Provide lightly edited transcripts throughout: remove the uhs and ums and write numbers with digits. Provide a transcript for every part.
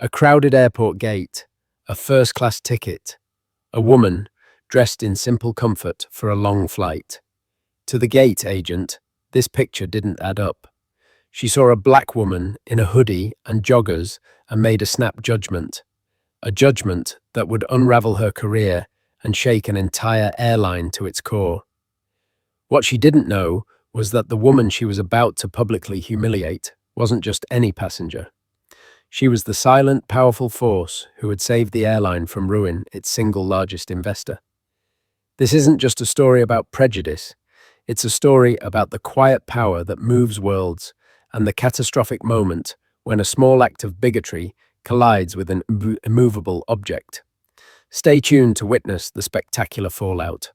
A crowded airport gate, a first-class ticket, a woman dressed in simple comfort for a long flight. To the gate agent, this picture didn't add up. She saw a black woman in a hoodie and joggers and made a snap judgment, a judgment that would unravel her career and shake an entire airline to its core. What she didn't know was that the woman she was about to publicly humiliate wasn't just any passenger. She was the silent, powerful force who had saved the airline from ruin, its single largest investor. This isn't just a story about prejudice. It's a story about the quiet power that moves worlds and the catastrophic moment when a small act of bigotry collides with an immovable object. Stay tuned to witness the spectacular fallout.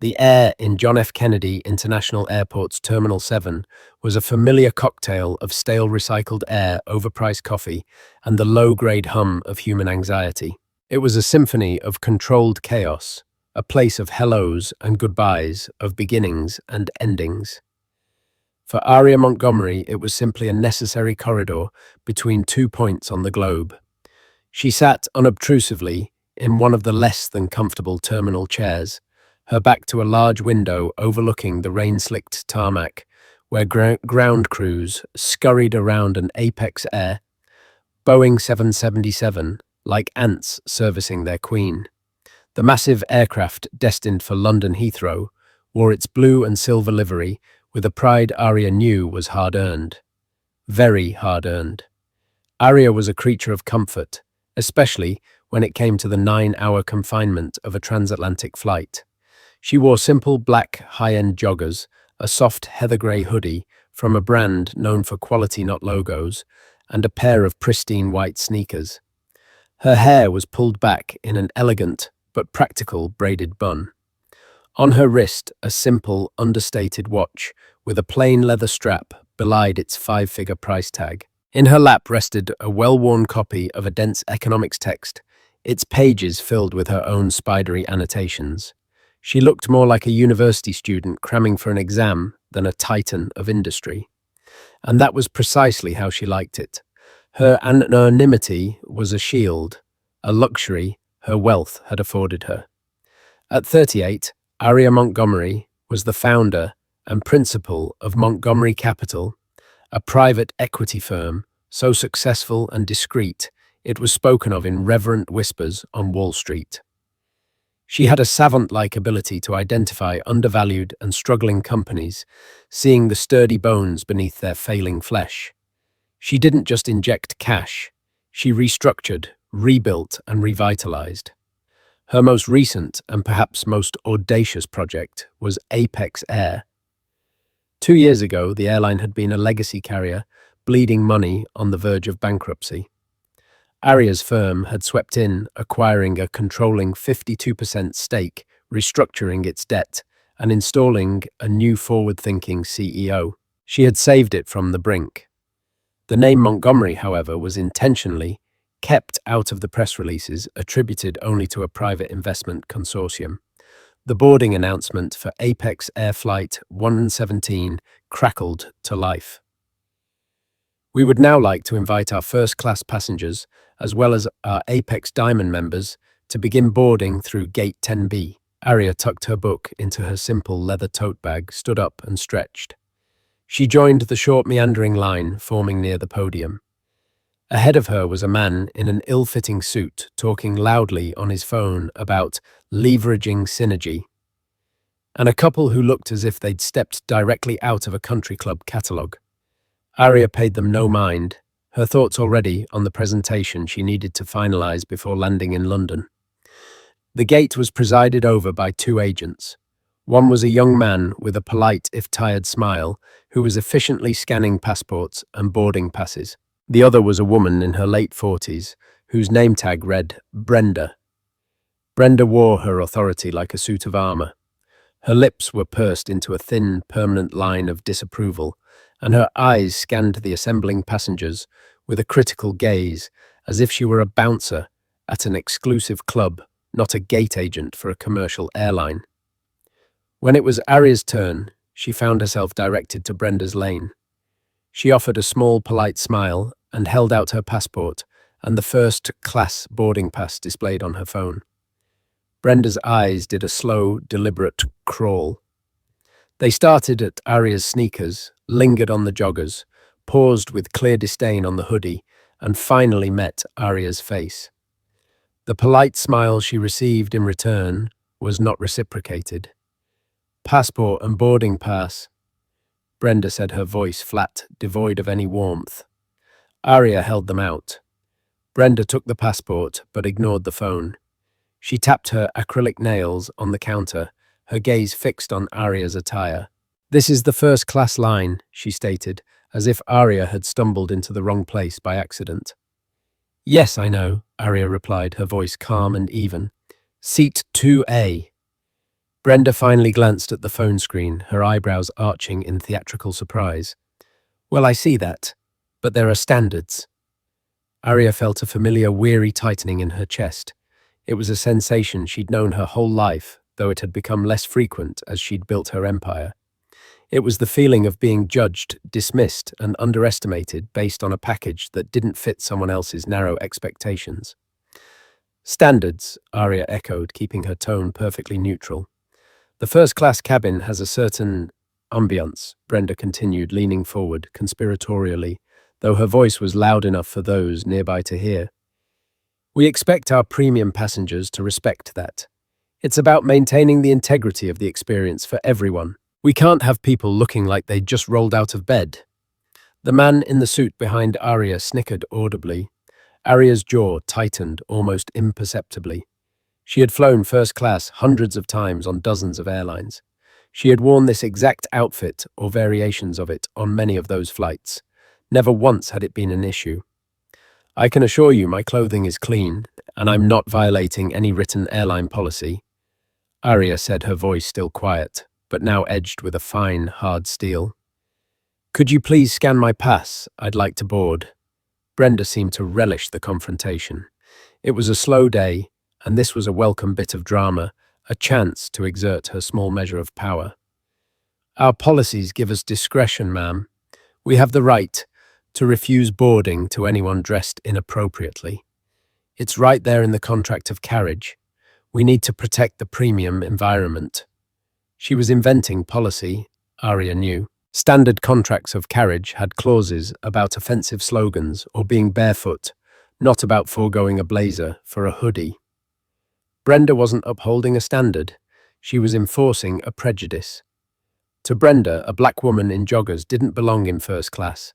The air in John F. Kennedy International Airport's Terminal 7 was a familiar cocktail of stale recycled air, overpriced coffee, and the low-grade hum of human anxiety. It was a symphony of controlled chaos, a place of hellos and goodbyes, of beginnings and endings. For Aria Montgomery, it was simply a necessary corridor between 2 points on the globe. She sat unobtrusively in one of the less than comfortable terminal chairs, her back to a large window overlooking the rain-slicked tarmac, where ground crews scurried around an Apex Air Boeing 777 like ants servicing their queen. The massive aircraft destined for London Heathrow wore its blue and silver livery with a pride Aria knew was hard-earned. Very hard-earned. Aria was a creature of comfort, especially when it came to the 9-hour confinement of a transatlantic flight. She wore simple black high-end joggers, a soft heather grey hoodie from a brand known for quality not logos, and a pair of pristine white sneakers. Her hair was pulled back in an elegant but practical braided bun. On her wrist, a simple, understated watch with a plain leather strap belied its 5-figure price tag. In her lap rested a well-worn copy of a dense economics text, its pages filled with her own spidery annotations. She looked more like a university student cramming for an exam than a titan of industry. And that was precisely how she liked it. Her anonymity was a shield, a luxury her wealth had afforded her. At 38, Aria Montgomery was the founder and principal of Montgomery Capital, a private equity firm so successful and discreet it was spoken of in reverent whispers on Wall Street. She had a savant-like ability to identify undervalued and struggling companies, seeing the sturdy bones beneath their failing flesh. She didn't just inject cash, she restructured, rebuilt, and revitalized. Her most recent and perhaps most audacious project was Apex Air. 2 years ago, the airline had been a legacy carrier, bleeding money on the verge of bankruptcy. Aria's firm had swept in, acquiring a controlling 52% stake, restructuring its debt, and installing a new forward-thinking CEO. She had saved it from the brink. The name Montgomery, however, was intentionally kept out of the press releases attributed only to a private investment consortium. The boarding announcement for Apex Air Flight 117 crackled to life. We would now like to invite our first-class passengers, as well as our Apex Diamond members, to begin boarding through Gate 10B. Aria tucked her book into her simple leather tote bag, stood up and stretched. She joined the short meandering line forming near the podium. Ahead of her was a man in an ill-fitting suit talking loudly on his phone about leveraging synergy, and a couple who looked as if they'd stepped directly out of a country club catalogue. Aria paid them no mind, her thoughts already on the presentation she needed to finalize before landing in London. The gate was presided over by 2 agents. One was a young man with a polite if tired smile who was efficiently scanning passports and boarding passes. The other was a woman in her late 40s whose name tag read Brenda. Brenda wore her authority like a suit of armor. Her lips were pursed into a thin, permanent line of disapproval, and her eyes scanned the assembling passengers with a critical gaze, as if she were a bouncer at an exclusive club, not a gate agent for a commercial airline. When it was Aria's turn, she found herself directed to Brenda's lane. She offered a small, polite smile and held out her passport and the first-class boarding pass displayed on her phone. Brenda's eyes did a slow, deliberate crawl. They started at Arya's sneakers, lingered on the joggers, paused with clear disdain on the hoodie, and finally met Arya's face. The polite smile she received in return was not reciprocated. "Passport and boarding pass," Brenda said, her voice flat, devoid of any warmth. Arya held them out. Brenda took the passport, but ignored the phone. She tapped her acrylic nails on the counter, her gaze fixed on Arya's attire. "This is the first-class line," she stated, as if Arya had stumbled into the wrong place by accident. "Yes, I know," Arya replied, her voice calm and even. "Seat 2A. Brenda finally glanced at the phone screen, her eyebrows arching in theatrical surprise. "Well, I see that, but there are standards." Arya felt a familiar, weary tightening in her chest. It was a sensation she'd known her whole life, though it had become less frequent as she'd built her empire. It was the feeling of being judged, dismissed, and underestimated based on a package that didn't fit someone else's narrow expectations. "Standards," Arya echoed, keeping her tone perfectly neutral. "The first-class cabin has a certain ambience," Brenda continued, leaning forward, conspiratorially, though her voice was loud enough for those nearby to hear. "We expect our premium passengers to respect that. It's about maintaining the integrity of the experience for everyone. We can't have people looking like they just rolled out of bed." The man in the suit behind Arya snickered audibly. Arya's jaw tightened almost imperceptibly. She had flown first class hundreds of times on dozens of airlines. She had worn this exact outfit or variations of it on many of those flights. Never once had it been an issue. "I can assure you my clothing is clean, and I'm not violating any written airline policy," Arya said, her voice still quiet, but now edged with a fine, hard steel. "Could you please scan my pass? I'd like to board." Brenda seemed to relish the confrontation. It was a slow day, and this was a welcome bit of drama, a chance to exert her small measure of power. "Our policies give us discretion, ma'am. We have the right to refuse boarding to anyone dressed inappropriately. It's right there in the contract of carriage. We need to protect the premium environment." She was inventing policy, Arya knew. Standard contracts of carriage had clauses about offensive slogans or being barefoot, not about foregoing a blazer for a hoodie. Brenda wasn't upholding a standard. She was enforcing a prejudice. To Brenda, a black woman in joggers didn't belong in first class.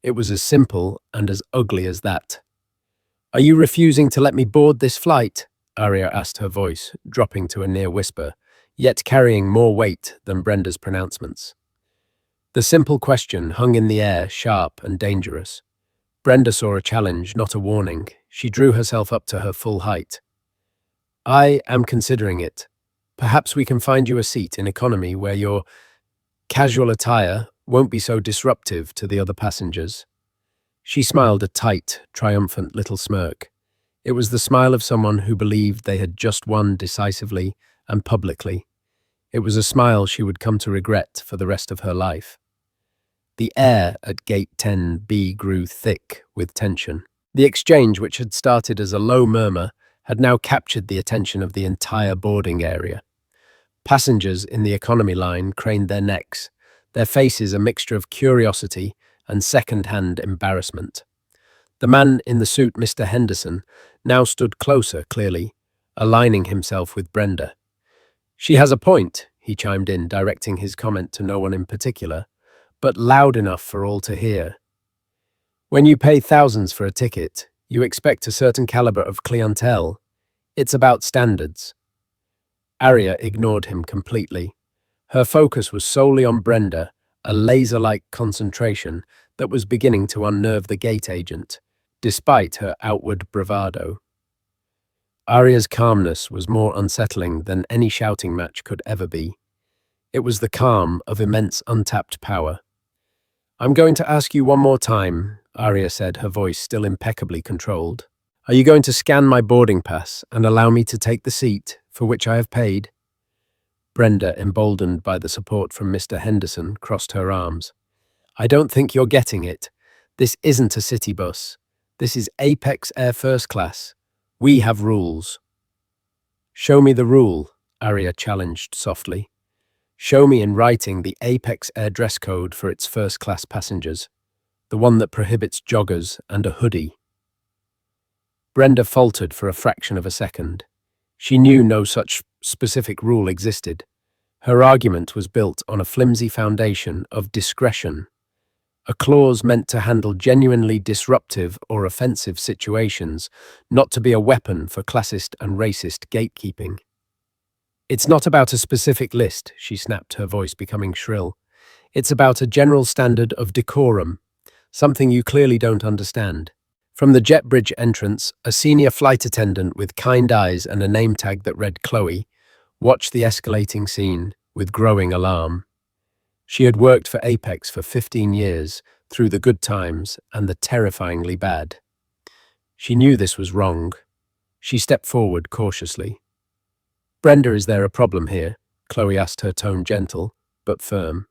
It was as simple and as ugly as that. "Are you refusing to let me board this flight?" Arya asked, her voice dropping to a near whisper, yet carrying more weight than Brenda's pronouncements. The simple question hung in the air, sharp and dangerous. Brenda saw a challenge, not a warning. She drew herself up to her full height. "I am considering it. Perhaps we can find you a seat in economy where your casual attire won't be so disruptive to the other passengers." She smiled a tight, triumphant little smirk. It was the smile of someone who believed they had just won decisively and publicly. It was a smile she would come to regret for the rest of her life. The air at Gate 10B grew thick with tension. The exchange, which had started as a low murmur, had now captured the attention of the entire boarding area. Passengers in the economy line craned their necks, their faces a mixture of curiosity and second-hand embarrassment. The man in the suit, Mr. Henderson, now stood closer, clearly, aligning himself with Brenda. "She has a point," he chimed in, directing his comment to no one in particular, but loud enough for all to hear. "When you pay thousands for a ticket, you expect a certain caliber of clientele. It's about standards." Arya ignored him completely. Her focus was solely on Brenda, a laser-like concentration that was beginning to unnerve the gate agent, despite her outward bravado. Arya's calmness was more unsettling than any shouting match could ever be. It was the calm of immense untapped power. "I'm going to ask you one more time," Arya said, her voice still impeccably controlled. "Are you going to scan my boarding pass and allow me to take the seat for which I have paid?" Brenda, emboldened by the support from Mr. Henderson, crossed her arms. "I don't think you're getting it. This isn't a city bus. This is Apex Air First Class. We have rules. Show me the rule, Aria challenged softly. Show me in writing the Apex Air dress code for its first-class passengers, the one that prohibits joggers and a hoodie. Brenda faltered for a fraction of a second. She knew no such specific rule existed. Her argument was built on a flimsy foundation of discretion, a clause meant to handle genuinely disruptive or offensive situations, not to be a weapon for classist and racist gatekeeping. It's not about a specific list, she snapped, her voice becoming shrill. It's about a general standard of decorum, something you clearly don't understand. From the jet bridge entrance, a senior flight attendant with kind eyes and a name tag that read Chloe watched the escalating scene with growing alarm. She had worked for Apex for 15 years, through the good times and the terrifyingly bad. She knew this was wrong. She stepped forward cautiously. Brenda, is there a problem here? Chloe asked, her tone gentle, but firm.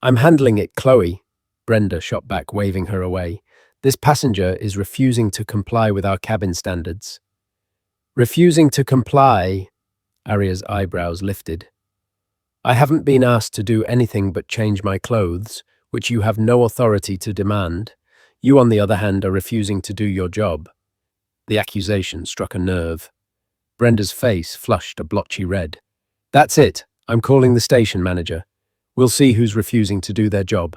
I'm handling it, Chloe, Brenda shot back, waving her away. This passenger is refusing to comply with our cabin standards. Refusing to comply? Aria's eyebrows lifted. I haven't been asked to do anything but change my clothes, which you have no authority to demand. You, on the other hand, are refusing to do your job. The accusation struck a nerve. Brenda's face flushed a blotchy red. That's it. I'm calling the station manager. We'll see who's refusing to do their job.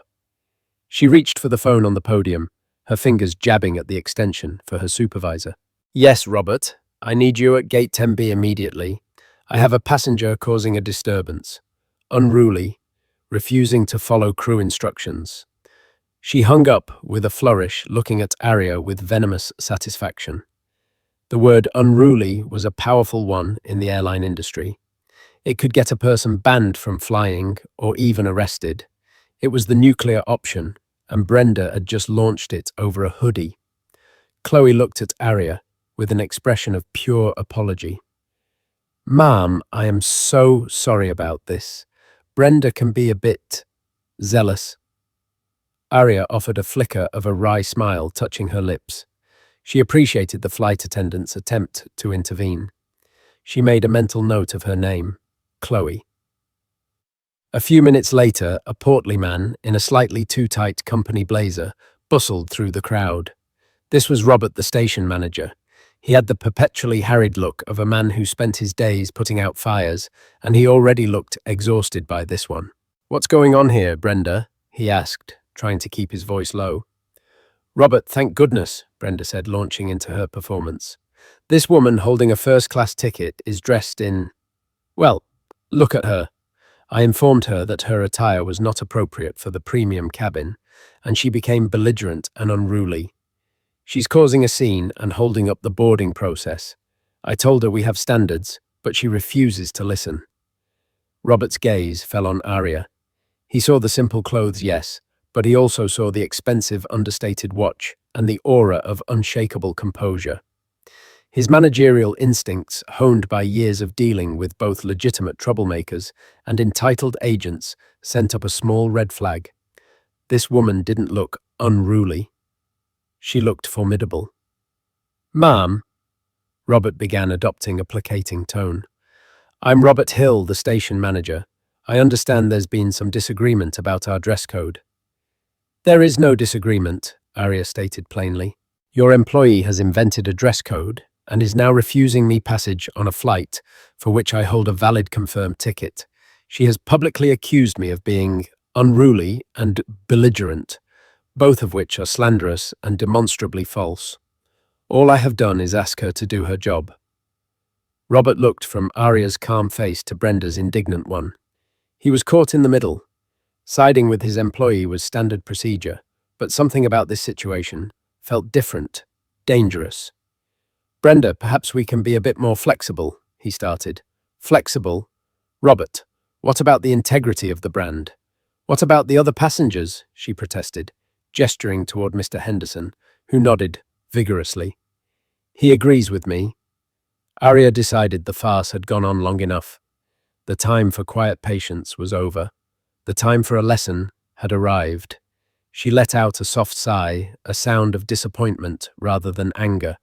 She reached for the phone on the podium, her fingers jabbing at the extension for her supervisor. Yes, Robert. I need you at gate 10B immediately. I have a passenger causing a disturbance. Unruly, refusing to follow crew instructions. She hung up with a flourish, looking at Aria with venomous satisfaction. The word unruly was a powerful one in the airline industry. It could get a person banned from flying or even arrested. It was the nuclear option, and Brenda had just launched it over a hoodie. Chloe looked at Aria with an expression of pure apology. Ma'am, I am so sorry about this. Brenda can be a bit zealous. Aria offered a flicker of a wry smile, touching her lips. She appreciated the flight attendant's attempt to intervene. She made a mental note of her name, Chloe. A few minutes later, a portly man in a slightly too tight company blazer bustled through the crowd. This was Robert, the station manager. He had the perpetually harried look of a man who spent his days putting out fires, and he already looked exhausted by this one. What's going on here, Brenda? He asked, trying to keep his voice low. Robert, thank goodness, Brenda said, launching into her performance. This woman holding a first-class ticket is dressed in... Well, look at her. I informed her that her attire was not appropriate for the premium cabin, and she became belligerent and unruly. She's causing a scene and holding up the boarding process. I told her we have standards, but she refuses to listen. Robert's gaze fell on Aria. He saw the simple clothes, yes, but he also saw the expensive, understated watch and the aura of unshakable composure. His managerial instincts, honed by years of dealing with both legitimate troublemakers and entitled agents, sent up a small red flag. This woman didn't look unruly. She looked formidable. Ma'am, Robert began, adopting a placating tone. I'm Robert Hill, the station manager. I understand there's been some disagreement about our dress code. There is no disagreement, Aria stated plainly. Your employee has invented a dress code and is now refusing me passage on a flight for which I hold a valid confirmed ticket. She has publicly accused me of being unruly and belligerent, both of which are slanderous and demonstrably false. All I have done is ask her to do her job. Robert looked from Aria's calm face to Brenda's indignant one. He was caught in the middle. Siding with his employee was standard procedure, but something about this situation felt different, dangerous. Brenda, perhaps we can be a bit more flexible, he started. Flexible? Robert, what about the integrity of the brand? What about the other passengers? She protested, gesturing toward Mr. Henderson, who nodded vigorously. He agrees with me. Aria decided the farce had gone on long enough. The time for quiet patience was over. The time for a lesson had arrived. She let out a soft sigh, a sound of disappointment rather than anger.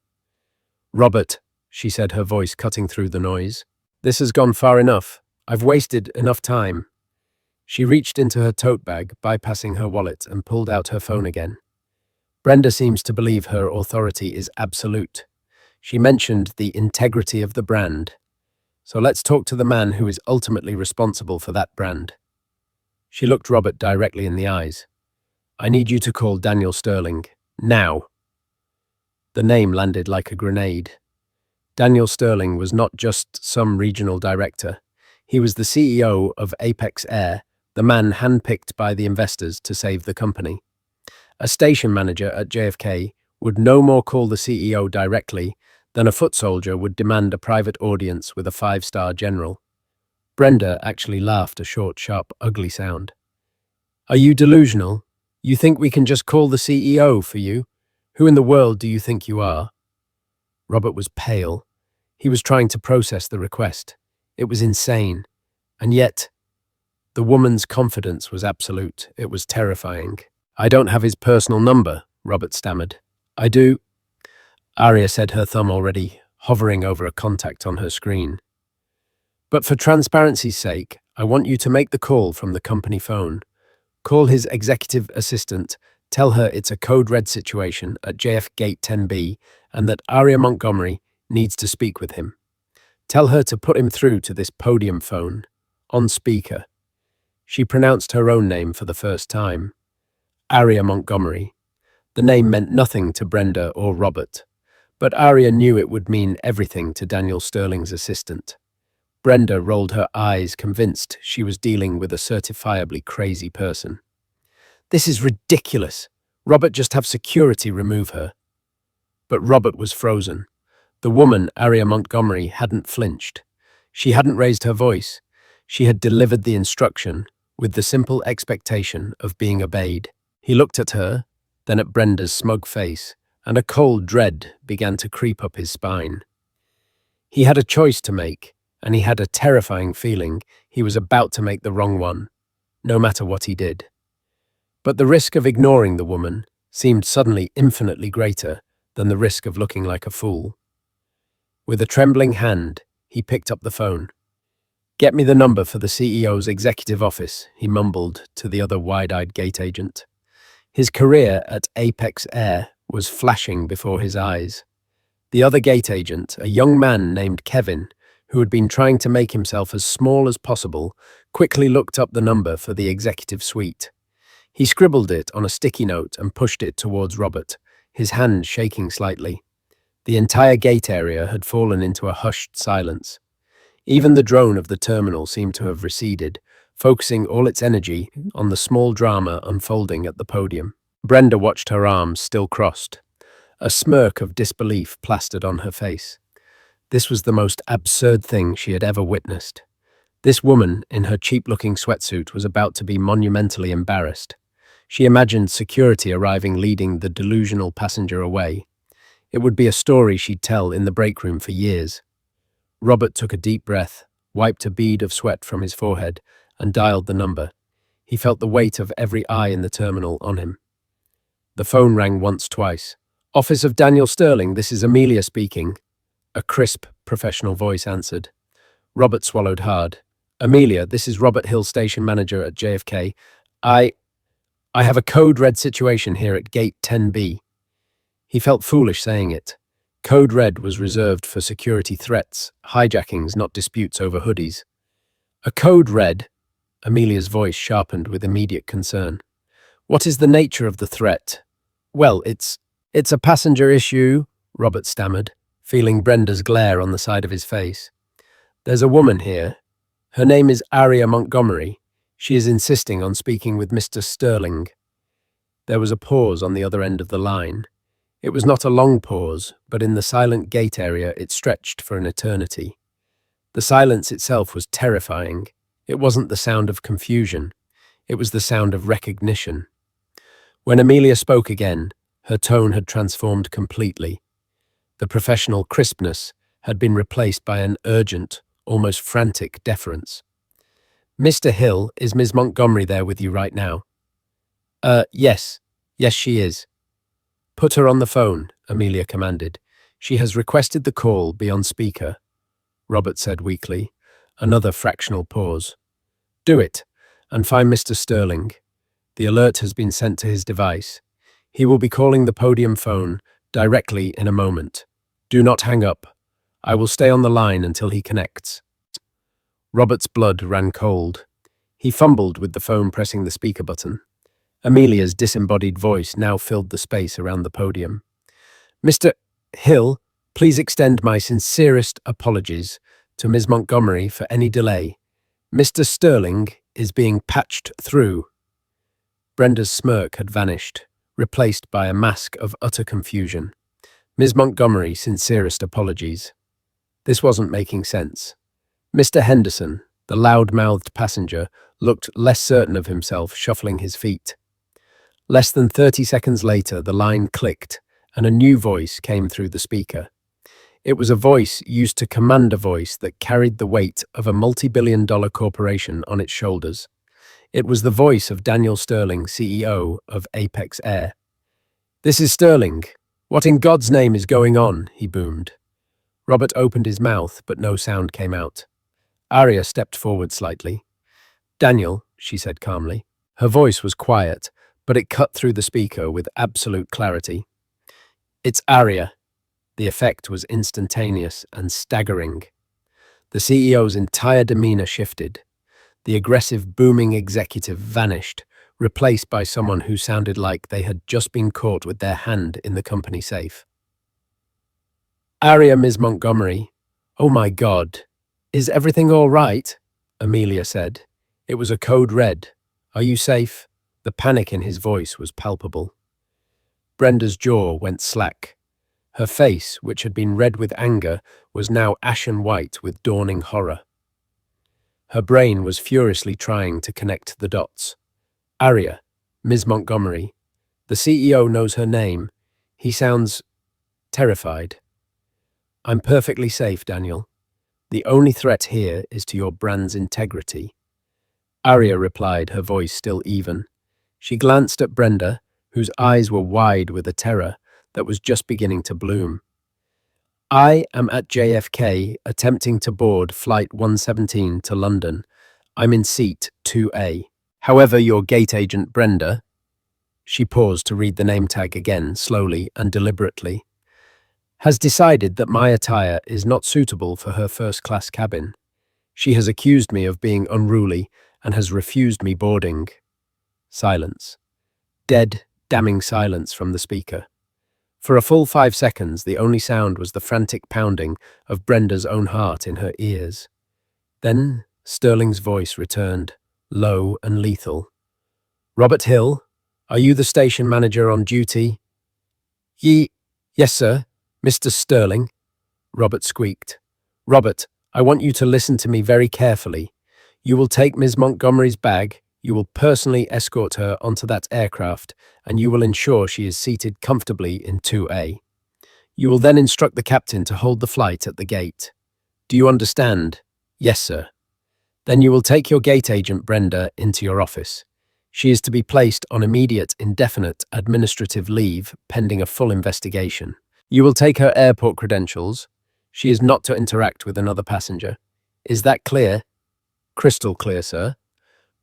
"Robert," she said, her voice cutting through the noise. "This has gone far enough. I've wasted enough time." She reached into her tote bag, bypassing her wallet, and pulled out her phone again. Brenda seems to believe her authority is absolute. She mentioned the integrity of the brand. So let's talk to the man who is ultimately responsible for that brand. She looked Robert directly in the eyes. "I need you to call Daniel Sterling. Now." The name landed like a grenade. Daniel Sterling was not just some regional director. He was the CEO of Apex Air, the man handpicked by the investors to save the company. A station manager at JFK would no more call the CEO directly than a foot soldier would demand a private audience with a five-star general. Brenda actually laughed a short, sharp, ugly sound. "Are you delusional? You think we can just call the CEO for you? Who in the world do you think you are?" Robert was pale. He was trying to process the request. It was insane. And yet, the woman's confidence was absolute. It was terrifying. "I don't have his personal number," Robert stammered. "I do." Aria said, her thumb already hovering over a contact on her screen. "But for transparency's sake, I want you to make the call from the company phone. Call his executive assistant, tell her it's a code red situation at JF Gate 10B and that Aria Montgomery needs to speak with him. Tell her to put him through to this podium phone, on speaker." She pronounced her own name for the first time. Aria Montgomery. The name meant nothing to Brenda or Robert, but Aria knew it would mean everything to Daniel Sterling's assistant. Brenda rolled her eyes, convinced she was dealing with a certifiably crazy person. "This is ridiculous. Robert, just have security remove her." But Robert was frozen. The woman, Aria Montgomery, hadn't flinched. She hadn't raised her voice. She had delivered the instruction with the simple expectation of being obeyed. He looked at her, then at Brenda's smug face, and a cold dread began to creep up his spine. He had a choice to make, and he had a terrifying feeling he was about to make the wrong one, no matter what he did. But the risk of ignoring the woman seemed suddenly infinitely greater than the risk of looking like a fool. With a trembling hand, he picked up the phone. "Get me the number for the CEO's executive office," he mumbled to the other wide-eyed gate agent. His career at Apex Air was flashing before his eyes. The other gate agent, a young man named Kevin, who had been trying to make himself as small as possible, quickly looked up the number for the executive suite. He scribbled it on a sticky note and pushed it towards Robert, his hand shaking slightly. The entire gate area had fallen into a hushed silence. Even the drone of the terminal seemed to have receded, focusing all its energy on the small drama unfolding at the podium. Brenda watched her arms still crossed, a smirk of disbelief plastered on her face. This was the most absurd thing she had ever witnessed. This woman, in her cheap-looking sweatsuit, was about to be monumentally embarrassed. She imagined security arriving, leading the delusional passenger away. It would be a story she'd tell in the break room for years. Robert took a deep breath, wiped a bead of sweat from his forehead, and dialed the number. He felt the weight of every eye in the terminal on him. The phone rang once, twice. "Office of Daniel Sterling, this is Amelia speaking." A crisp, professional voice answered. Robert swallowed hard. "Amelia, this is Robert Hill, station manager at JFK. I have a code red situation here at gate 10B. He felt foolish saying it. Code red was reserved for security threats, hijackings, not disputes over hoodies. "A code red?" Amelia's voice sharpened with immediate concern. "What is the nature of the threat?" "Well, it's a passenger issue," Robert stammered, feeling Brenda's glare on the side of his face. "There's a woman here. Her name is Aria Montgomery. She is insisting on speaking with Mr. Sterling." There was a pause on the other end of the line. It was not a long pause, but in the silent gate area it stretched for an eternity. The silence itself was terrifying. It wasn't the sound of confusion. It was the sound of recognition. When Amelia spoke again, her tone had transformed completely. The professional crispness had been replaced by an urgent, almost frantic deference. "Mr. Hill, is Ms. Montgomery there with you right now?" Yes. Yes, she is. Put her on the phone, Amelia commanded. She has requested the call be on speaker, Robert said weakly. Another fractional pause. Do it, and find Mr. Sterling. The alert has been sent to his device. He will be calling the podium phone directly in a moment. Do not hang up. I will stay on the line until he connects. Robert's blood ran cold. He fumbled with the phone, pressing the speaker button. Amelia's disembodied voice now filled the space around the podium. Mr. Hill, please extend my sincerest apologies to Ms. Montgomery for any delay. Mr. Sterling is being patched through. Brenda's smirk had vanished, replaced by a mask of utter confusion. Ms. Montgomery, sincerest apologies. This wasn't making sense. Mr. Henderson, the loud-mouthed passenger, looked less certain of himself, shuffling his feet. Less than 30 seconds later, the line clicked, and a new voice came through the speaker. It was a voice used to command a voice that carried the weight of a multi-billion-dollar corporation on its shoulders. It was the voice of Daniel Sterling, CEO of Apex Air. "This is Sterling. What in God's name is going on?" he boomed. Robert opened his mouth, but no sound came out. Aria stepped forward slightly. "Daniel," she said calmly. Her voice was quiet, but it cut through the speaker with absolute clarity. "It's Aria." The effect was instantaneous and staggering. The CEO's entire demeanor shifted. The aggressive, booming executive vanished, replaced by someone who sounded like they had just been caught with their hand in the company safe. "Aria, Ms. Montgomery. Oh my God. Is everything all right?" Amelia said. It was a code red. "Are you safe?" The panic in his voice was palpable. Brenda's jaw went slack. Her face, which had been red with anger, was now ashen white with dawning horror. Her brain was furiously trying to connect the dots. Aria, Ms. Montgomery. The CEO knows her name. He sounds terrified. "I'm perfectly safe, Daniel. The only threat here is to your brand's integrity." Aria replied, her voice still even. She glanced at Brenda, whose eyes were wide with a terror that was just beginning to bloom. "I am at JFK attempting to board Flight 117 to London. I'm in seat 2A. However, your gate agent Brenda—" She paused to read the name tag again, slowly and deliberately. "Has decided that my attire is not suitable for her first-class cabin. She has accused me of being unruly and has refused me boarding." Silence. Dead, damning silence from the speaker. For a full 5 seconds, the only sound was the frantic pounding of Brenda's own heart in her ears. Then Sterling's voice returned, low and lethal. "Robert Hill, are you the station manager on duty?" Yes, sir, Mr. Sterling," Robert squeaked. "Robert, I want you to listen to me very carefully. You will take Ms. Montgomery's bag, you will personally escort her onto that aircraft, and you will ensure she is seated comfortably in 2A. You will then instruct the captain to hold the flight at the gate. Do you understand?" "Yes, sir." "Then you will take your gate agent, Brenda, into your office. She is to be placed on immediate indefinite administrative leave pending a full investigation. You will take her airport credentials. She is not to interact with another passenger. Is that clear?" "Crystal clear, sir."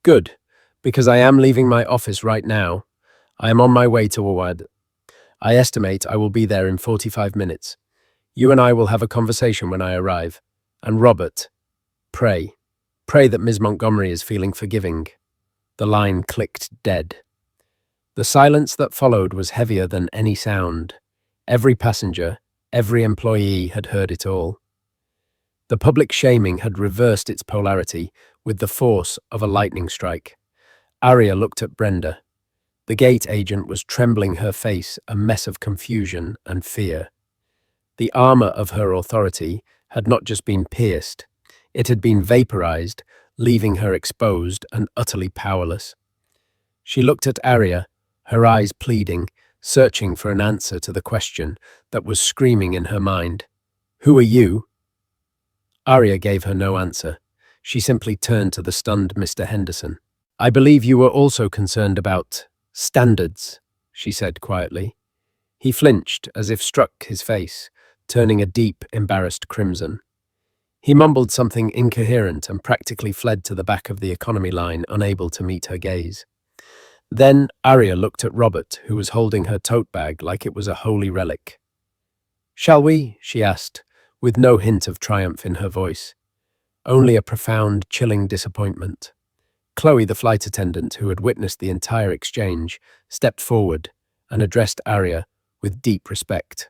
"Good, because I am leaving my office right now. I am on my way to Wawad. I estimate I will be there in 45 minutes. You and I will have a conversation when I arrive. And Robert, pray that Ms. Montgomery is feeling forgiving." The line clicked dead. The silence that followed was heavier than any sound. Every passenger, every employee had heard it all. The public shaming had reversed its polarity with the force of a lightning strike. Aria looked at Brenda. The gate agent was trembling, her face a mess of confusion and fear. The armor of her authority had not just been pierced, it had been vaporized, leaving her exposed and utterly powerless. She looked at Aria, her eyes pleading, searching for an answer to the question that was screaming in her mind. "Who are you?" Aria gave her no answer. She simply turned to the stunned Mr. Henderson. "I believe you were also concerned about standards," she said quietly. He flinched as if struck his face, turning a deep, embarrassed crimson. He mumbled something incoherent and practically fled to the back of the economy line, unable to meet her gaze. Then Arya looked at Robert, who was holding her tote bag like it was a holy relic. "Shall we?" she asked, with no hint of triumph in her voice. Only a profound, chilling disappointment. Chloe, the flight attendant who had witnessed the entire exchange, stepped forward and addressed Arya with deep respect.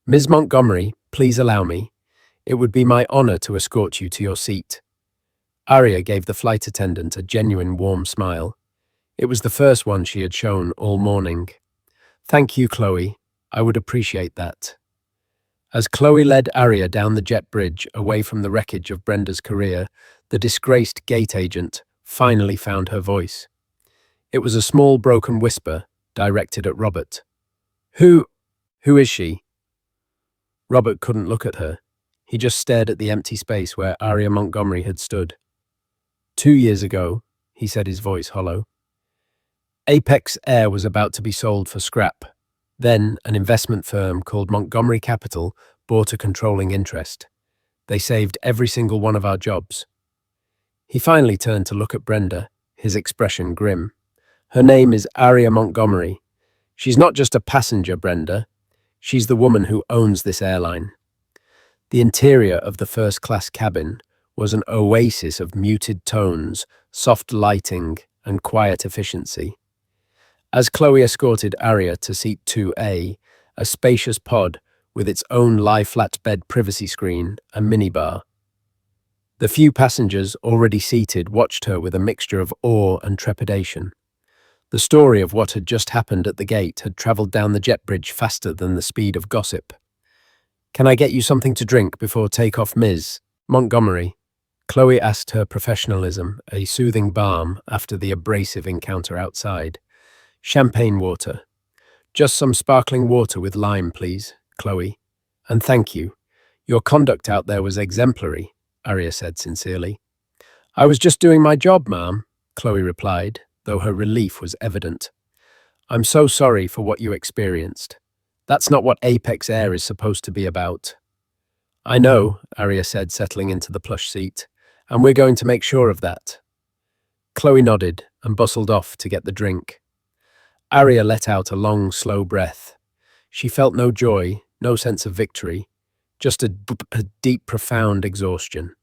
"Ms. Montgomery, please allow me. It would be my honor to escort you to your seat." Arya gave the flight attendant a genuine warm smile. It was the first one she had shown all morning. "Thank you, Chloe. I would appreciate that." As Chloe led Arya down the jet bridge away from the wreckage of Brenda's career, the disgraced gate agent finally found her voice. It was a small broken whisper directed at Robert. Who is she?" Robert couldn't look at her. He just stared at the empty space where Arya Montgomery had stood. 2 years ago, he said, his voice hollow. Apex Air was about to be sold for scrap. Then an investment firm called Montgomery Capital bought a controlling interest. They saved every single one of our jobs. He finally turned to look at Brenda, his expression grim. "Her name is Arya Montgomery. She's not just a passenger, Brenda. She's the woman who owns this airline." The interior of the first-class cabin was an oasis of muted tones, soft lighting, and quiet efficiency. As Chloe escorted Arya to seat 2A, a spacious pod with its own lie-flat bed privacy screen and minibar. The few passengers already seated watched her with a mixture of awe and trepidation. The story of what had just happened at the gate had travelled down the jet bridge faster than the speed of gossip. "Can I get you something to drink before takeoff, Ms. Montgomery?" Chloe asked her professionalism, a soothing balm after the abrasive encounter outside. "Champagne water. Just some sparkling water with lime, please, Chloe. And thank you. Your conduct out there was exemplary," Arya said sincerely. "I was just doing my job, ma'am," Chloe replied, though her relief was evident. "I'm so sorry for what you experienced. That's not what Apex Air is supposed to be about." "I know," Arya said, settling into the plush seat, "and we're going to make sure of that." Chloe nodded and bustled off to get the drink. Arya let out a long, slow breath. She felt no joy, no sense of victory, just a deep, profound exhaustion.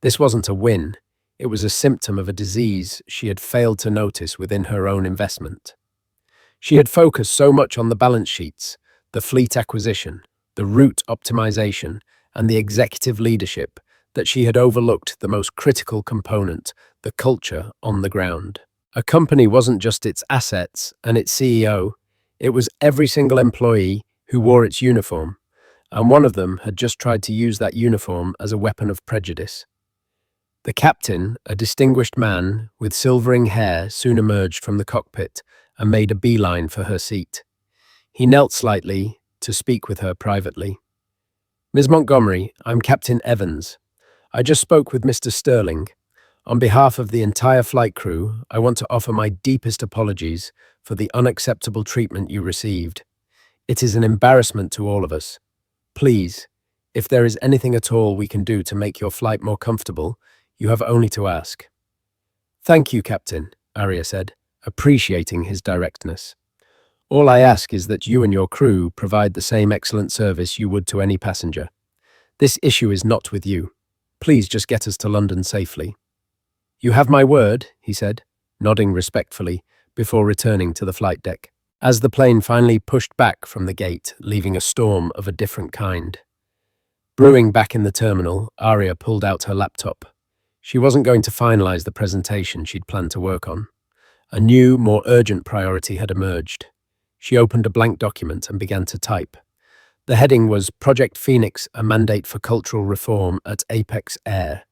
This wasn't a win. It was a symptom of a disease she had failed to notice within her own investment. She had focused so much on the balance sheets, the fleet acquisition, the route optimization, and the executive leadership that she had overlooked the most critical component, the culture on the ground. A company wasn't just its assets and its CEO, it was every single employee who wore its uniform, and one of them had just tried to use that uniform as a weapon of prejudice. The captain, a distinguished man with silvering hair, soon emerged from the cockpit and made a beeline for her seat. He knelt slightly to speak with her privately. "Ms. Montgomery, I'm Captain Evans. I just spoke with Mr. Sterling. On behalf of the entire flight crew, I want to offer my deepest apologies for the unacceptable treatment you received. It is an embarrassment to all of us. Please, if there is anything at all we can do to make your flight more comfortable, you have only to ask." "Thank you, Captain," Arya said, appreciating his directness. "All I ask is that you and your crew provide the same excellent service you would to any passenger. This issue is not with you. Please just get us to London safely." "You have my word," he said, nodding respectfully before returning to the flight deck. As the plane finally pushed back from the gate, leaving a storm of a different kind. Brewing back in the terminal, Arya pulled out her laptop. She wasn't going to finalize the presentation she'd planned to work on. A new, more urgent priority had emerged. She opened a blank document and began to type. The heading was Project Phoenix, a mandate for cultural reform at Apex Air.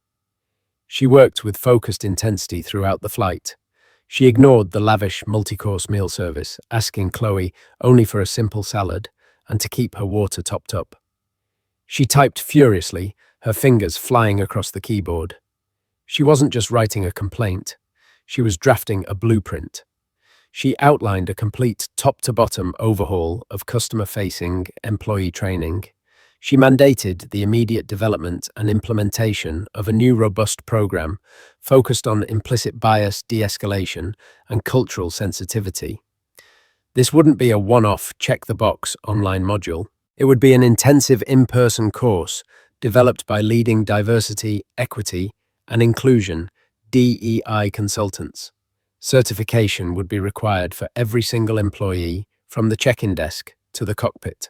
She worked with focused intensity throughout the flight. She ignored the lavish multi-course meal service, asking Chloe only for a simple salad and to keep her water topped up. She typed furiously, her fingers flying across the keyboard. She wasn't just writing a complaint. She was drafting a blueprint. She outlined a complete top-to-bottom overhaul of customer-facing employee training. She mandated the immediate development and implementation of a new robust program focused on implicit bias de-escalation and cultural sensitivity. This wouldn't be a one-off check-the-box online module. It would be an intensive in-person course developed by leading diversity, equity, and inclusion DEI consultants. Certification would be required for every single employee, from the check-in desk to the cockpit.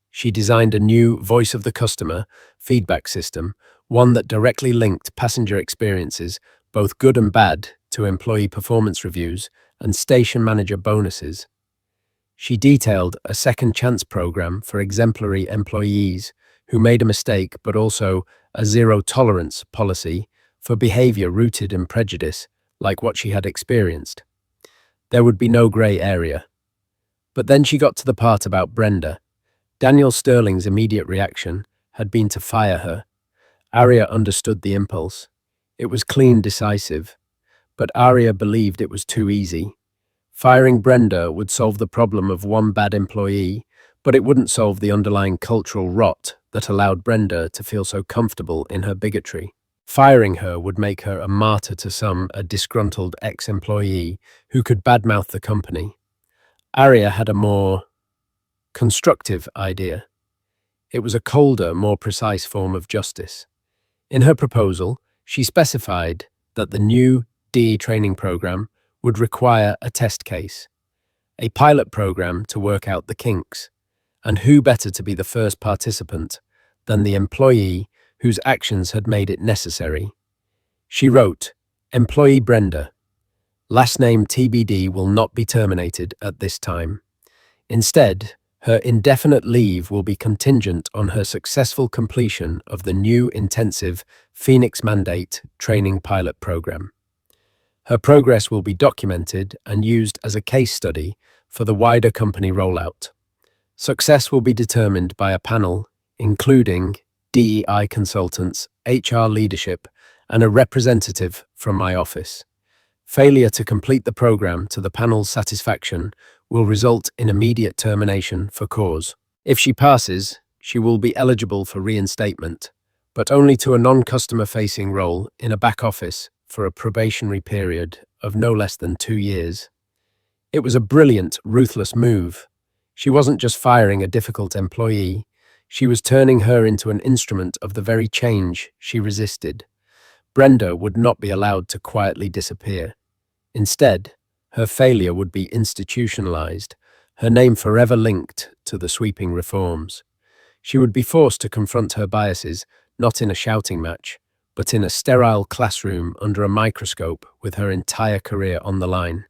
She designed a new voice of the customer feedback system, one that directly linked passenger experiences, both good and bad, to employee performance reviews and station manager bonuses. She detailed a second chance program for exemplary employees who made a mistake, but also a zero tolerance policy for behavior rooted in prejudice, like what she had experienced. There would be no grey area. But then she got to the part about Brenda. Daniel Sterling's immediate reaction had been to fire her. Aria understood the impulse. It was clean, decisive. But Aria believed it was too easy. Firing Brenda would solve the problem of one bad employee, but it wouldn't solve the underlying cultural rot that allowed Brenda to feel so comfortable in her bigotry. Firing her would make her a martyr to a disgruntled ex-employee who could badmouth the company. Aria had a more constructive idea. It was a colder, more precise form of justice. In her proposal, she specified that the new DE training program would require a test case, a pilot program to work out the kinks, and who better to be the first participant than the employee whose actions had made it necessary. She wrote, "Employee Brenda, last name TBD, will not be terminated at this time. Instead, her indefinite leave will be contingent on her successful completion of the new intensive Phoenix Mandate training pilot program. Her progress will be documented and used as a case study for the wider company rollout. Success will be determined by a panel including DEI consultants, HR leadership, and a representative from my office. Failure to complete the program to the panel's satisfaction will result in immediate termination for cause. If she passes, she will be eligible for reinstatement, but only to a non-customer-facing role in a back office for a probationary period of no less than 2 years." It was a brilliant, ruthless move. She wasn't just firing a difficult employee, she was turning her into an instrument of the very change she resisted. Brenda would not be allowed to quietly disappear. Instead, her failure would be institutionalized, her name forever linked to the sweeping reforms. She would be forced to confront her biases, not in a shouting match, but in a sterile classroom under a microscope with her entire career on the line.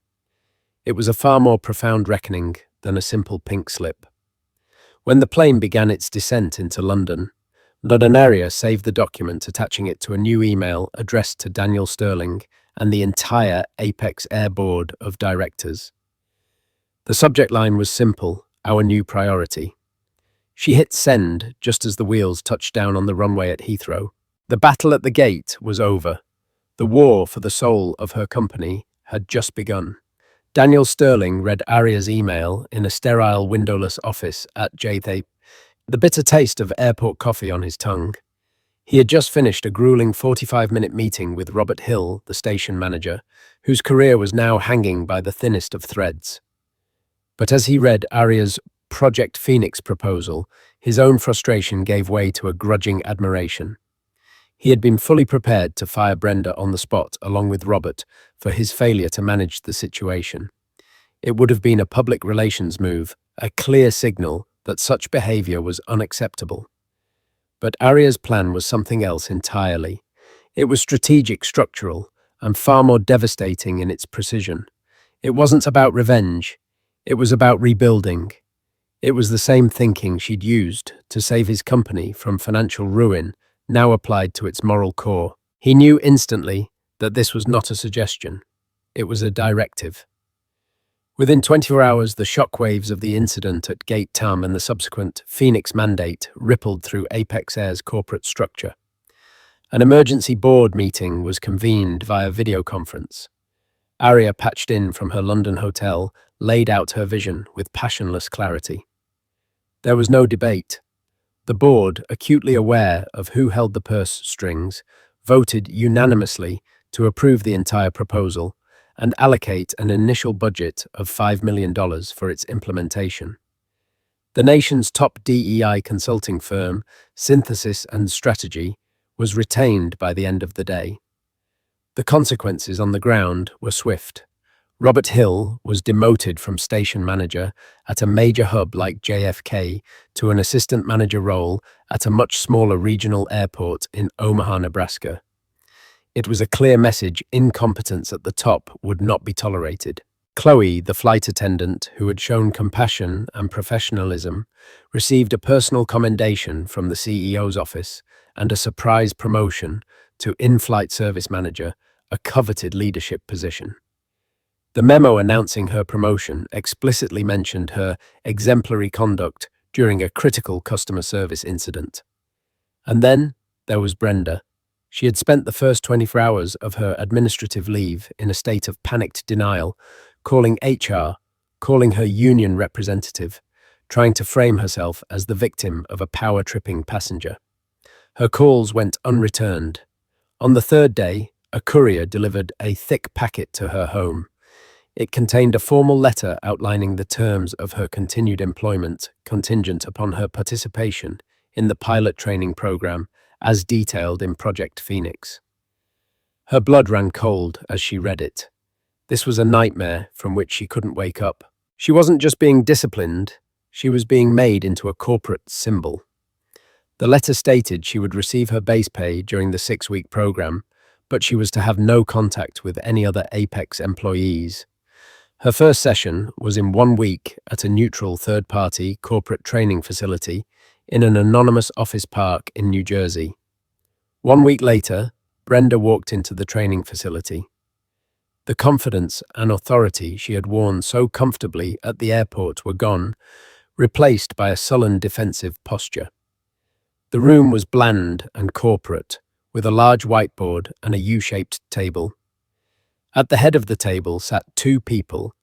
It was a far more profound reckoning than a simple pink slip. When the plane began its descent into London, Aria saved the document, attaching it to a new email addressed to Daniel Sterling and the entire Apex Air Board of Directors. The subject line was simple: our new priority. She hit send just as the wheels touched down on the runway at Heathrow. The battle at the gate was over. The war for the soul of her company had just begun. Daniel Sterling read Aria's email in a sterile, windowless office at JTHAP, the bitter taste of airport coffee on his tongue. He had just finished a grueling 45-minute meeting with Robert Hill, the station manager, whose career was now hanging by the thinnest of threads. But as he read Aria's Project Phoenix proposal, his own frustration gave way to a grudging admiration. He had been fully prepared to fire Brenda on the spot, along with Robert, for his failure to manage the situation. It would have been a public relations move, a clear signal that such behavior was unacceptable. But Aria's plan was something else entirely. It was strategic, structural, and far more devastating in its precision. It wasn't about revenge. It was about rebuilding. It was the same thinking she'd used to save his company from financial ruin, now applied to its moral core. He knew instantly that this was not a suggestion. It was a directive. Within 24 hours, the shockwaves of the incident at Gate Tam and the subsequent Phoenix Mandate rippled through Apex Air's corporate structure. An emergency board meeting was convened via video conference. Aria, patched in from her London hotel, laid out her vision with passionless clarity. There was no debate. The board, acutely aware of who held the purse strings, voted unanimously to approve the entire proposal and allocate an initial budget of $5 million for its implementation. The nation's top DEI consulting firm, Synthesis and Strategy, was retained by the end of the day. The consequences on the ground were swift. Robert Hill was demoted from station manager at a major hub like JFK to an assistant manager role at a much smaller regional airport in Omaha, Nebraska. It was a clear message: incompetence at the top would not be tolerated. Chloe, the flight attendant who had shown compassion and professionalism, received a personal commendation from the CEO's office and a surprise promotion to in-flight service manager, a coveted leadership position. The memo announcing her promotion explicitly mentioned her exemplary conduct during a critical customer service incident. And then there was Brenda. She had spent the first 24 hours of her administrative leave in a state of panicked denial, calling HR, calling her union representative, trying to frame herself as the victim of a power-tripping passenger. Her calls went unreturned. On the third day, a courier delivered a thick packet to her home. It contained a formal letter outlining the terms of her continued employment contingent upon her participation in the pilot training program as detailed in Project Phoenix. Her blood ran cold as she read it. This was a nightmare from which she couldn't wake up. She wasn't just being disciplined, she was being made into a corporate symbol. The letter stated she would receive her base pay during the 6-week program, but she was to have no contact with any other Apex employees. Her first session was in 1 week at a neutral third-party corporate training facility in an anonymous office park in New Jersey. 1 week later, Brenda walked into the training facility. The confidence and authority she had worn so comfortably at the airport were gone, replaced by a sullen defensive posture. The room was bland and corporate, with a large whiteboard and a U-shaped table. At the head of the table sat 2 people,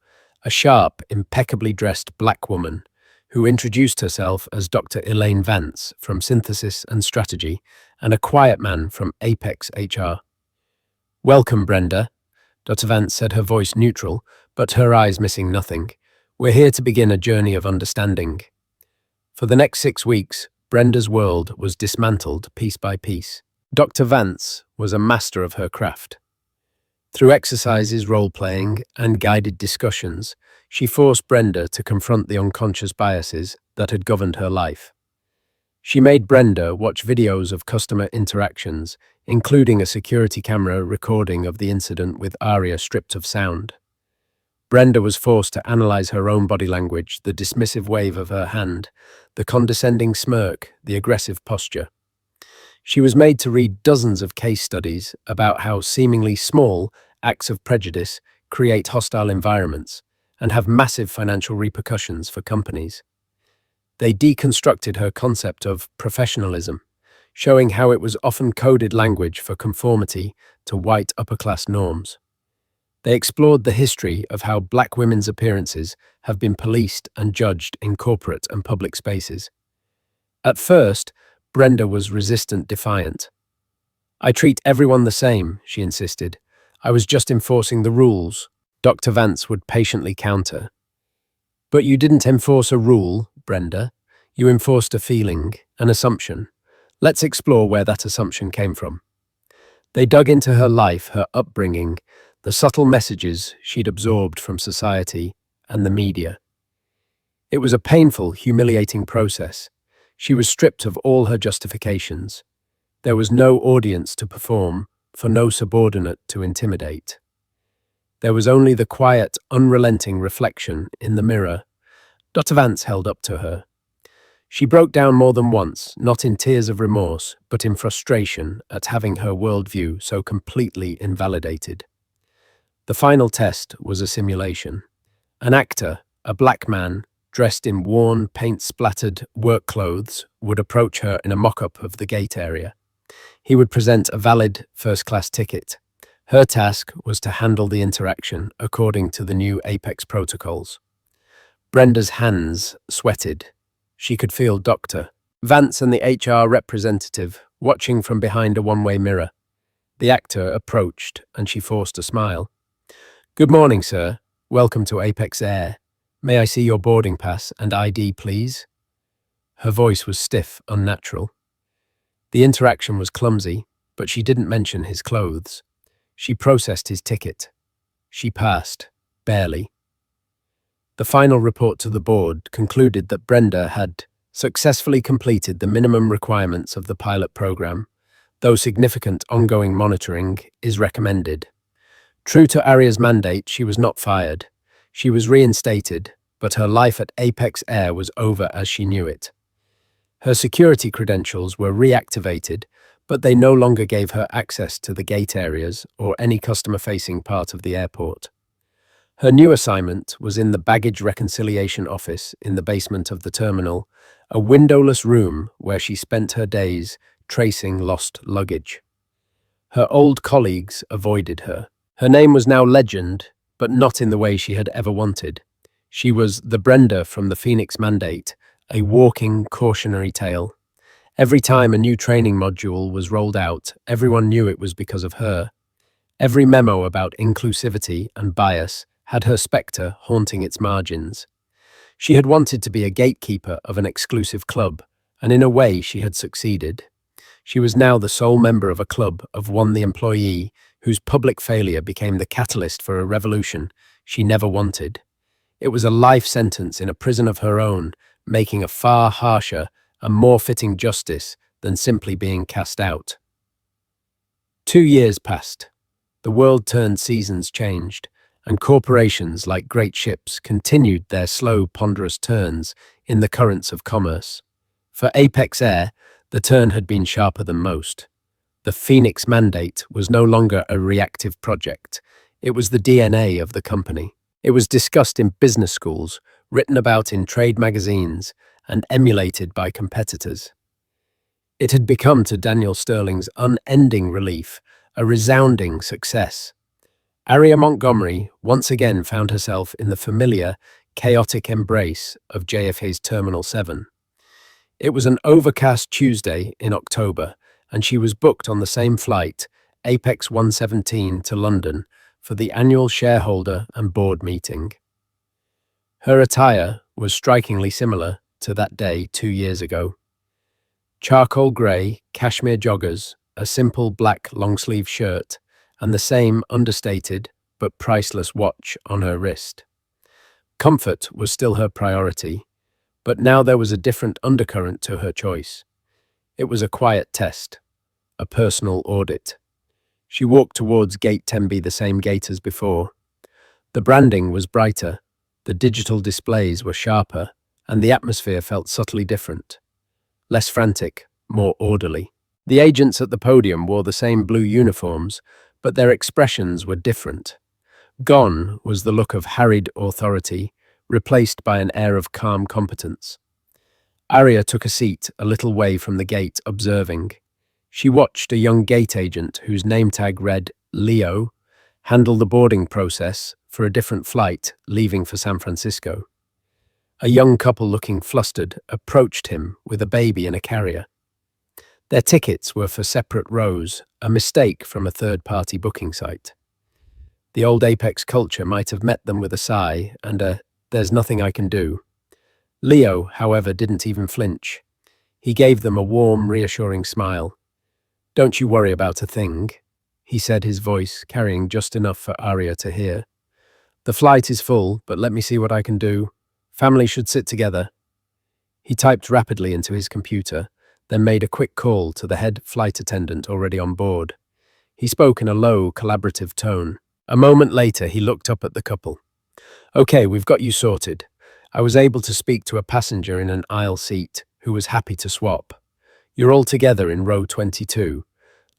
a sharp, impeccably dressed black woman who introduced herself as Dr. Elaine Vance from Synthesis and Strategy, and a quiet man from Apex HR. "Welcome, Brenda," Dr. Vance said, her voice neutral, but her eyes missing nothing. "We're here to begin a journey of understanding." For the next 6 weeks, Brenda's world was dismantled piece by piece. Dr. Vance was a master of her craft. Through exercises, role-playing, and guided discussions, she forced Brenda to confront the unconscious biases that had governed her life. She made Brenda watch videos of customer interactions, including a security camera recording of the incident with Aria stripped of sound. Brenda was forced to analyze her own body language, the dismissive wave of her hand, the condescending smirk, the aggressive posture. She was made to read dozens of case studies about how seemingly small acts of prejudice create hostile environments and have massive financial repercussions for companies. They deconstructed her concept of professionalism, showing how it was often coded language for conformity to white upper-class norms. They explored the history of how black women's appearances have been policed and judged in corporate and public spaces. At first, Brenda was resistant, defiant. "I treat everyone the same," she insisted. "I was just enforcing the rules," Dr. Vance would patiently counter. "But you didn't enforce a rule, Brenda. You enforced a feeling, an assumption. Let's explore where that assumption came from." They dug into her life, her upbringing, the subtle messages she'd absorbed from society and the media. It was a painful, humiliating process. She was stripped of all her justifications. There was no audience to perform, for no subordinate to intimidate. There was only the quiet, unrelenting reflection in the mirror Dr. Vance held up to her. She broke down more than once, not in tears of remorse, but in frustration at having her worldview so completely invalidated. The final test was a simulation. An actor, a black man, dressed in worn, paint-splattered work clothes, would approach her in a mock-up of the gate area. He would present a valid first-class ticket, Her task was to handle the interaction according to the new Apex protocols. Brenda's hands sweated. She could feel Dr. Vance and the HR representative watching from behind a one-way mirror. The actor approached and she forced a smile. "Good morning, sir. Welcome to Apex Air. May I see your boarding pass and ID, please?" Her voice was stiff, unnatural. The interaction was clumsy, but she didn't mention his clothes. She processed his ticket. She passed, barely. The final report to the board concluded that Brenda had successfully completed the minimum requirements of the pilot program, though significant ongoing monitoring is recommended. True to Aria's mandate, she was not fired. She was reinstated, but her life at Apex Air was over as she knew it. Her security credentials were reactivated, but they no longer gave her access to the gate areas or any customer-facing part of the airport. Her new assignment was in the baggage reconciliation office in the basement of the terminal, a windowless room where she spent her days tracing lost luggage. Her old colleagues avoided her. Her name was now legend, but not in the way she had ever wanted. She was the Brenda from the Phoenix Mandate, a walking cautionary tale. Every time a new training module was rolled out, everyone knew it was because of her. Every memo about inclusivity and bias had her spectre haunting its margins. She had wanted to be a gatekeeper of an exclusive club, and in a way she had succeeded. She was now the sole member of a club of one the employee whose public failure became the catalyst for a revolution she never wanted. It was a life sentence in a prison of her own, making a far harsher and more fitting justice than simply being cast out. 2 years passed. The world turned, seasons changed, and corporations like great ships continued their slow, ponderous turns in the currents of commerce. For Apex Air, the turn had been sharper than most. The Phoenix Mandate was no longer a reactive project. It was the DNA of the company. It was discussed in business schools, written about in trade magazines, and emulated by competitors. It had become, to Daniel Sterling's unending relief, a resounding success. Aria Montgomery once again found herself in the familiar, chaotic embrace of JFK's Terminal 7. It was an overcast Tuesday in October, and she was booked on the same flight, Apex 117, to London for the annual shareholder and board meeting. Her attire was strikingly similar to that day 2 years ago. Charcoal grey, cashmere joggers, a simple black long-sleeve shirt, and the same understated but priceless watch on her wrist. Comfort was still her priority, but now there was a different undercurrent to her choice. It was a quiet test, a personal audit. She walked towards Gate 10B, the same gate as before. The branding was brighter, the digital displays were sharper, and the atmosphere felt subtly different. Less frantic, more orderly. The agents at the podium wore the same blue uniforms, but their expressions were different. Gone was the look of harried authority, replaced by an air of calm competence. Aria took a seat a little way from the gate, observing. She watched a young gate agent whose name tag read Leo handle the boarding process for a different flight leaving for San Francisco. A young couple looking flustered approached him with a baby in a carrier. Their tickets were for separate rows, a mistake from a third-party booking site. The old Apex culture might have met them with a sigh and a "there's nothing I can do." Leo, however, didn't even flinch. He gave them a warm, reassuring smile. "Don't you worry about a thing," he said, his voice carrying just enough for Aria to hear. "The flight is full, but let me see what I can do. Family should sit together." He typed rapidly into his computer, then made a quick call to the head flight attendant already on board. He spoke in a low, collaborative tone. A moment later, he looked up at the couple. "Okay, we've got you sorted. I was able to speak to a passenger in an aisle seat who was happy to swap. You're all together in row 22.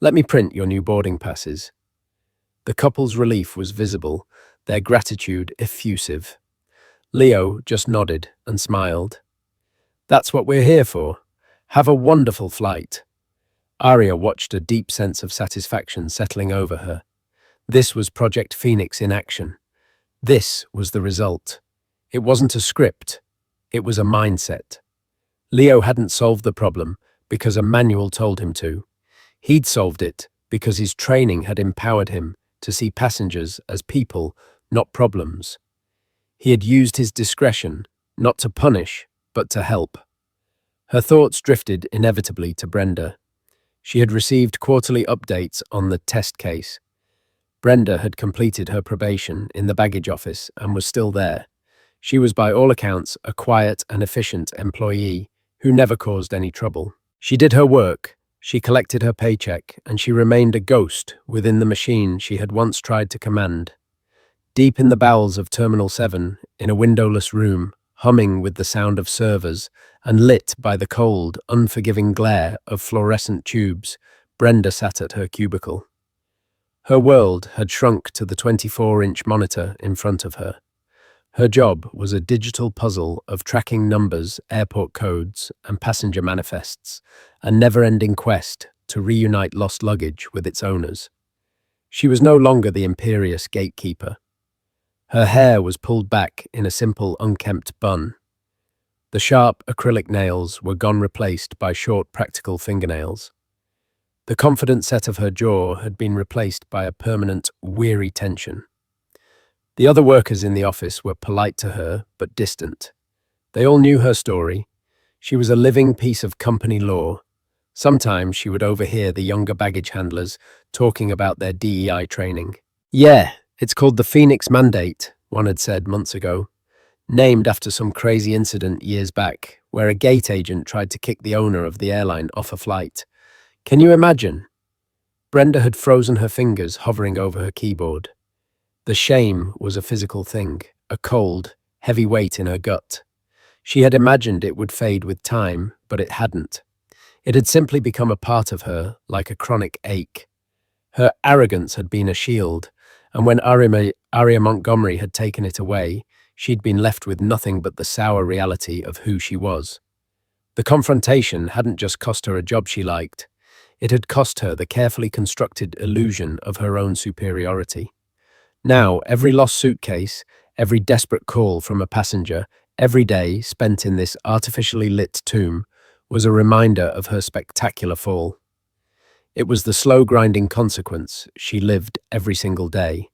Let me print your new boarding passes." The couple's relief was visible, their gratitude effusive. Leo just nodded and smiled. "That's what we're here for. Have a wonderful flight." Aria watched, a deep sense of satisfaction settling over her. This was Project Phoenix in action. This was the result. It wasn't a script. It was a mindset. Leo hadn't solved the problem because a manual told him to. He'd solved it because his training had empowered him to see passengers as people, not problems. He had used his discretion, not to punish, but to help. Her thoughts drifted inevitably to Brenda. She had received quarterly updates on the test case. Brenda had completed her probation in the baggage office and was still there. She was by all accounts a quiet and efficient employee who never caused any trouble. She did her work, she collected her paycheck, and she remained a ghost within the machine she had once tried to command. Deep in the bowels of Terminal 7, in a windowless room, humming with the sound of servers, and lit by the cold, unforgiving glare of fluorescent tubes, Brenda sat at her cubicle. Her world had shrunk to the 24-inch monitor in front of her. Her job was a digital puzzle of tracking numbers, airport codes, and passenger manifests, a never-ending quest to reunite lost luggage with its owners. She was no longer the imperious gatekeeper. Her hair was pulled back in a simple, unkempt bun. The sharp acrylic nails were gone, replaced by short, practical fingernails. The confident set of her jaw had been replaced by a permanent, weary tension. The other workers in the office were polite to her, but distant. They all knew her story. She was a living piece of company lore. Sometimes she would overhear the younger baggage handlers talking about their DEI training. "Yeah, it's called the Phoenix Mandate," one had said months ago, named after some crazy incident years back, where a gate agent tried to kick the owner of the airline off a flight. Can you imagine? Brenda had frozen her fingers, hovering over her keyboard. The shame was a physical thing, a cold, heavy weight in her gut. She had imagined it would fade with time, but it hadn't. It had simply become a part of her, like a chronic ache. Her arrogance had been a shield, and when Aria Montgomery had taken it away, she'd been left with nothing but the sour reality of who she was. The confrontation hadn't just cost her a job she liked. It had cost her the carefully constructed illusion of her own superiority. Now, every lost suitcase, every desperate call from a passenger, every day spent in this artificially lit tomb was a reminder of her spectacular fall. It was the slow grinding consequence she lived every single day.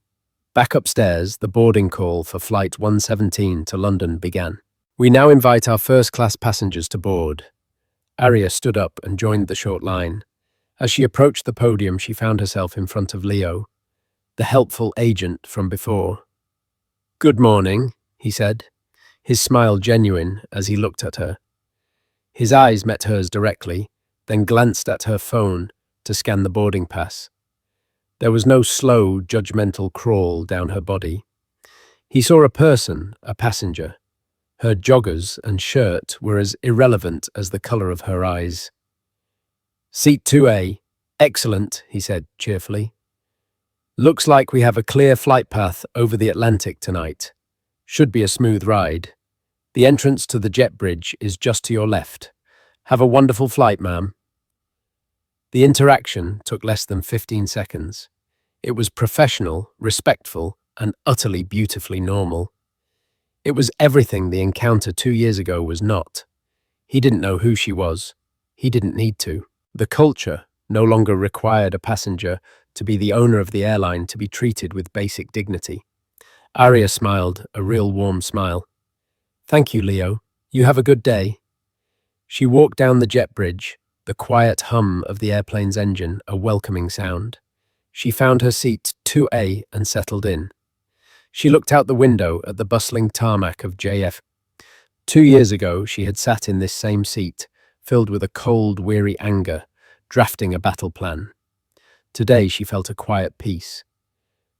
Back upstairs, the boarding call for Flight 117 to London began. "We now invite our first-class passengers to board." Aria stood up and joined the short line. As she approached the podium, she found herself in front of Leo, the helpful agent from before. "Good morning," he said, his smile genuine as he looked at her. His eyes met hers directly, then glanced at her phone to scan the boarding pass. There was no slow, judgmental crawl down her body. He saw a person, a passenger. Her joggers and shirt were as irrelevant as the color of her eyes. "Seat 2A. Excellent," he said cheerfully. "Looks like we have a clear flight path over the Atlantic tonight. Should be a smooth ride. The entrance to the jet bridge is just to your left. Have a wonderful flight, ma'am." The interaction took less than 15 seconds. It was professional, respectful, and utterly beautifully normal. It was everything the encounter 2 years ago was not. He didn't know who she was. He didn't need to. The culture no longer required a passenger to be the owner of the airline to be treated with basic dignity. Aria smiled, a real warm smile. "Thank you, Leo. You have a good day." She walked down the jet bridge, the quiet hum of the airplane's engine a welcoming sound. She found her seat 2A and settled in. She looked out the window at the bustling tarmac of JF. 2 years ago, she had sat in this same seat, filled with a cold, weary anger, drafting a battle plan. Today, she felt a quiet peace.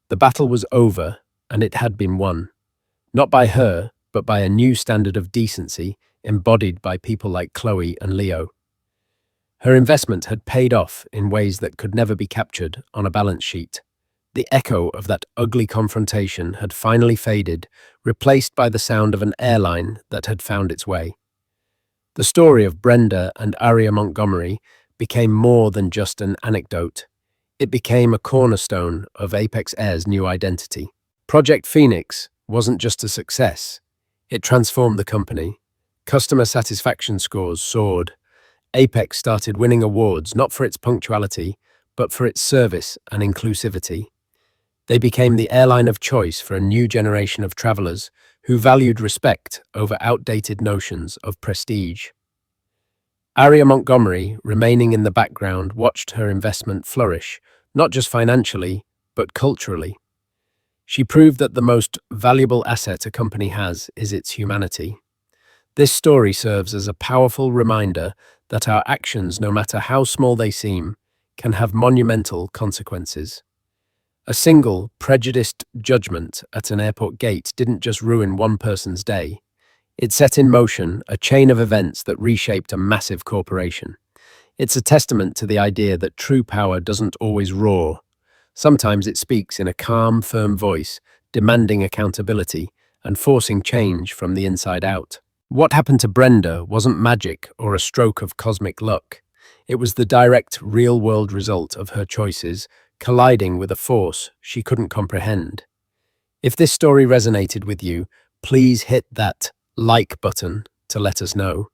The battle was over, and it had been won. Not by her, but by a new standard of decency embodied by people like Chloe and Leo. Her investment had paid off in ways that could never be captured on a balance sheet. The echo of that ugly confrontation had finally faded, replaced by the sound of an airline that had found its way. The story of Brenda and Aria Montgomery became more than just an anecdote. It became a cornerstone of Apex Air's new identity. Project Phoenix wasn't just a success, it transformed the company. Customer satisfaction scores soared. Apex started winning awards not for its punctuality, but for its service and inclusivity. They became the airline of choice for a new generation of travelers who valued respect over outdated notions of prestige. Aria Montgomery, remaining in the background, watched her investment flourish, not just financially, but culturally. She proved that the most valuable asset a company has is its humanity. This story serves as a powerful reminder that our actions, no matter how small they seem, can have monumental consequences. A single, prejudiced judgment at an airport gate didn't just ruin one person's day. It set in motion a chain of events that reshaped a massive corporation. It's a testament to the idea that true power doesn't always roar. Sometimes it speaks in a calm, firm voice, demanding accountability and forcing change from the inside out. What happened to Brenda wasn't magic or a stroke of cosmic luck. It was the direct, real-world result of her choices colliding with a force she couldn't comprehend. If this story resonated with you, please hit that like button to let us know.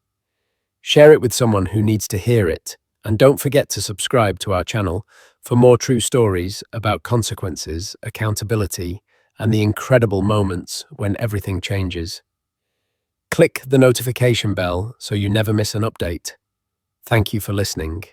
Share it with someone who needs to hear it, and don't forget to subscribe to our channel for more true stories about consequences, accountability, and the incredible moments when everything changes. Click the notification bell so you never miss an update. Thank you for listening.